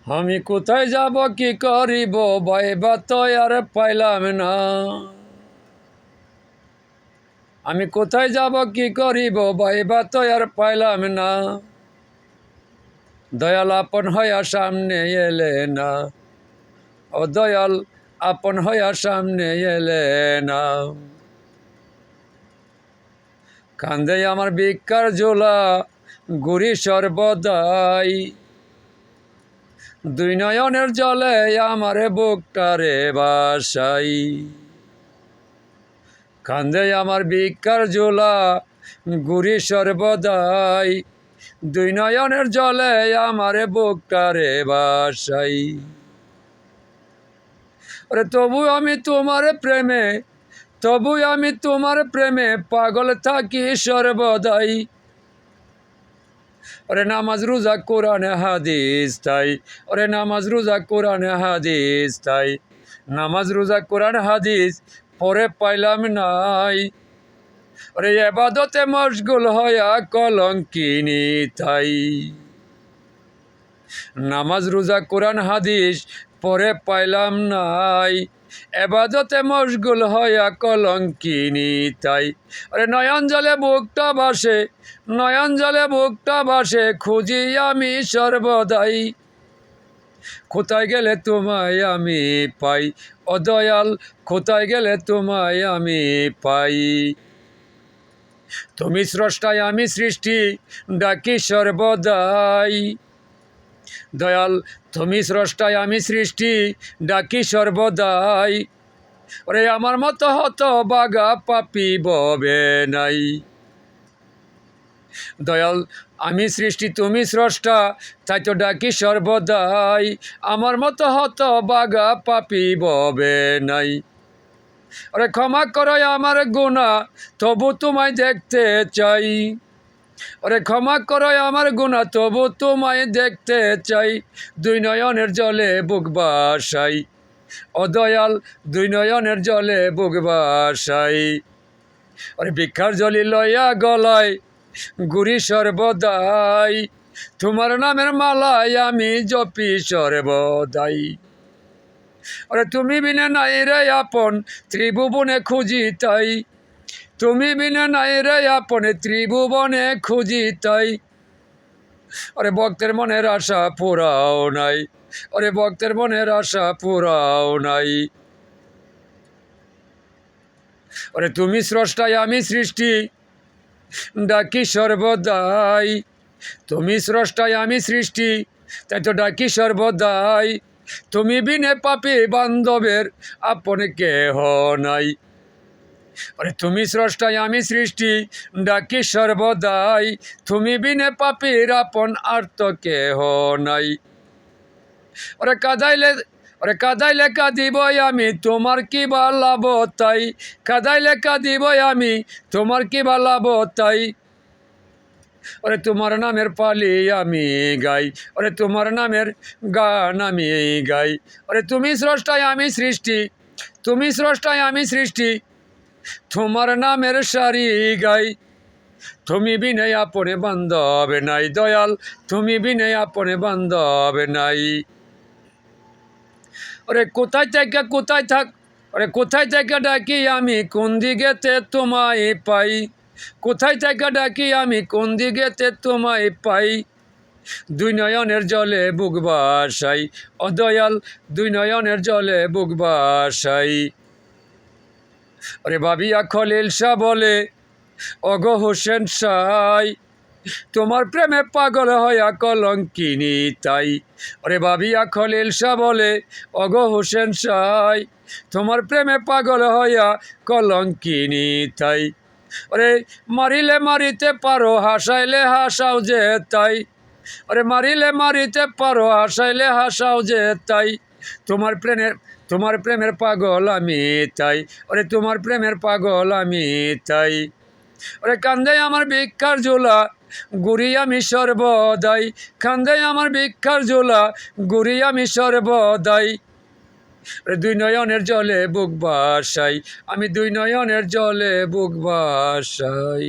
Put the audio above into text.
আমি কোথায় যাব কি করিব ভাইবা তো আর পাইলাম না। আমি কোথায় যাব কি করিব ভাইবা তো আর পাইলাম না। দয়াল আপন হইয়া সামনে এলে না, ও দয়াল আপন হইয়া সামনে এলে না। কান্দে আমার ভিক্ষার ঝোলা গুরি সর্বদাই, দুই নয়নের জলে আমার বুকটারে বাসাই। কান্দে আমার ভিক্ষার ঝোলা গুরি সর্বদাই, দুই নয়নের জলে আমার বুকটারে বাসাই। ওরে তবু আমি তোমার প্রেমে, তবু আমি তোমার প্রেমে পাগল থাকি সর্বদাই। ওরে নামাজ রোজা কোরআনে হাদিস তাই, ওরে নামাজ রোজা কোরআনে হাদিস তাই, নামাজ রোজা কোরআন হাদিস পরে পাইলাম নাই। ওরে ইবাদতে মশগুল হইয়া কলঙ্কিনী তাই, নামাজ রোজা কোরআন হাদিস পরে পাইলাম নাই। এবাদতে মশগুল হইয়া কলঙ্কিনী তাই। আরে নয়ন জলে বুকটা ভাসে, নয়ন জলে বুকটা ভাসে, খুঁজি আমি সর্বদাই। কোথায় গেলে তোমায় আমি পাই, ও দয়াল কোথায় গেলে তোমায় আমি পাই। তুমি স্রষ্টায় আমি সৃষ্টি ডাকি সর্বদাই। দয়াল তুমি স্রষ্টায় আমি সৃষ্টি ডাকি সর্বদাই। ওরে আমার মতো হত বাগা পাপি ববে নাই। দয়াল আমি সৃষ্টি তুমি স্রষ্টা তাই তো ডাকি সর্বদাই। আমার মতো হত বাগা পাপি ববে নাই। ওরে ক্ষমা করো আমার গুনাহ তবু তোমায় দেখতে চাই। ওরে ক্ষমা করো আমার গুনাহ তবু তোমায় দেখতে চাই। দুই নয়নের জলে বুক বাসাই, ও দয়াল দুই নয়নের জলে বুক বাসাই। ওরে ভিক্ষার জলি লইয়া গলায় গুরি সর্বদাই, তোমার নামের মালায় আমি জপি সর্বদাই। ওরে তুমি বিনে নাই রে আপন ত্রিভুবনে খুঁজি তাই, তুমি বিনে নাই রে আপন ত্রিভুবনে খুঁজি তাই। ওরে ভক্তের মনের আশা পুরাও নাই, ওরে ভক্তের মনের আশা পুরাও নাই। ওরে তুমি স্রষ্টায় আমি সৃষ্টি ডাকি সর্বদাই। তুমি স্রষ্টায় আমি সৃষ্টি তাই তো ডাকি সর্বদাই। তুমি বিনে পাপী বান্ধবের আপন কেহ নাই। ওরে তুমি স্রষ্টায় আমি সৃষ্টি ডাকি সর্বদাই। তুমি বিনে পাপীর আপন আর তো কেহ নাই। ওরে কাঁদাইলে, ওরে কাঁদাইলে কাঁদিবই আমি তোমার কি বা লাভ তাই। কাঁদাইলে কাঁদিবই আমি তোমার কি বা লাভ তাই। ওরে তোমার নামের পালি আমি গাই, ওরে তোমার নামের গান আমি গাই। ওরে তুমি স্রষ্টায় আমি সৃষ্টি, তুমি স্রষ্টায় আমি সৃষ্টি, তোমার নামের সারি গাই। তুমি বিনে আপনে বান্ধব নাই দয়াল, তুমি বিনে আপনে বান্ধব নাই। ওরে কোথায় থেকে কোথায় থাক, ওরে কোথায় থেকে ডাকি আমি কোন দিকেতে তোমায় পাই। কোথায় থেকে ডাকি আমি কোন দিকেতে তোমায় পাই। দুই নয়নের জলে বুক বাসাই, ও দয়াল দুই নয়নের জলে বুক বাসাই। ওরে ভাবিয়া খলিল শাহ বলে ওগো হোসেন সাই, তোমার প্রেমে পাগল হইয়া কলঙ্কিনী তাই। ওরে ভাবিয়া খলিল শাহ বলে ওগো হোসেন সাই, তোমার প্রেমে পাগল হইয়া কলঙ্কিনী তাই। ওরে মারিলে মারিতে পারো হাসাইলে হাসাও যে তাই। ওরে মারিলে মারিতে পারো হাসাইলে হাসাও যে তাই। তোমার প্রেমের, তোমার প্রেমের পাগল আমি তাই। ওরে তোমার প্রেমের পাগল আমি তাই। ওরে কান্দে আমার ভিক্ষার ঝোলা গুরি আমি সর্বদাই। কান্দে আমার ভিক্ষার ঝোলা গুরি আমি সর্বদাই। দুই নয়নের জলে বুক বাসাই, আমি দুই নয়নের জলে বুক বাসাই।